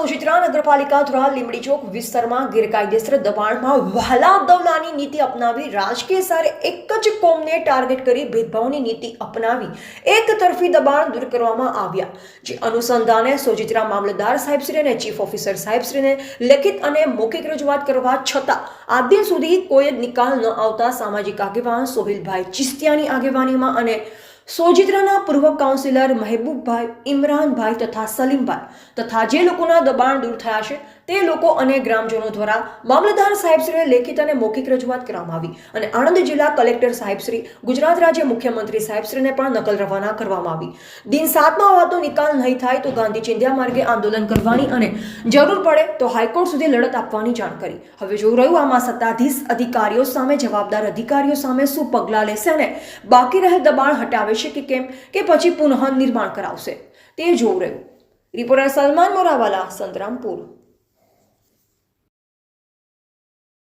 સોજિત્રા નગરપાલિકા દ્વારા લીંબડી ચોક વિસ્તારમાં ગેરકાયદેસર દબાણમાં વહાલા અવદવલાની નીતિ અપનાવી રાજકીય સારે એક જ કોમને ટાર્ગેટ કરી ભેદભાવની નીતિ અપનાવી એક તરફી દબાણ દૂર કરવામાં આવ્યા, જે અનુસંધાને સોજિત્રા મામલતદાર સાહેબશ્રી અને ચીફ ઓફિસર સાહેબશ્રીને લેખિત અને મૌખિક રજૂઆત કરવા છતાં આજ દિન સુધી કોઈ જ નિકાલ ન આવતા સામાજિક આગેવાન સોહિલભાઈ ચિસ્તિયાની આગેવાનીમાં અને સોજિત્રાના પૂર્વ કાઉન્સિલર મહેબૂબભાઈ, ઇમરાનભાઈ તથા સલીમભાઈ તથા જે લોકોના દબાણ દૂર થયા છે તે લોકો અને ગ્રામજનો દ્વારા મામલતદાર સાહેબશ્રીને લેખિત અને મૌખિક રજૂઆત કરવામાં આવી અને આણંદ જિલ્લા કલેક્ટર સાહેબશ્રી, ગુજરાત રાજ્ય મુખ્યમંત્રી સાહેબશ્રીને પણ નકલ રવાના કરવામાં આવી. દિન 7માં વાતો નિકાલ નહીં થાય તો ગાંધી ચિંધ્યા માર્ગે આંદોલન કરવાની અને જરૂર પડે તો હાઈકોર્ટ સુધી લડત આપવાની જાણ કરી. હવે જોઈ રહ્યું આમાં સત્તાધીશ અધિકારીઓ સામે, જવાબદાર અધિકારીઓ સામે શું પગલાં લેશે અને બાકી રહેલ દબાણ હટાવે છે કે કેમ, કે પછી પુનઃ નિર્માણ કરાવશે તે જોવું રહ્યું. રિપોર્ટર સલમાન મોરાવાલા, સંતરામપુર.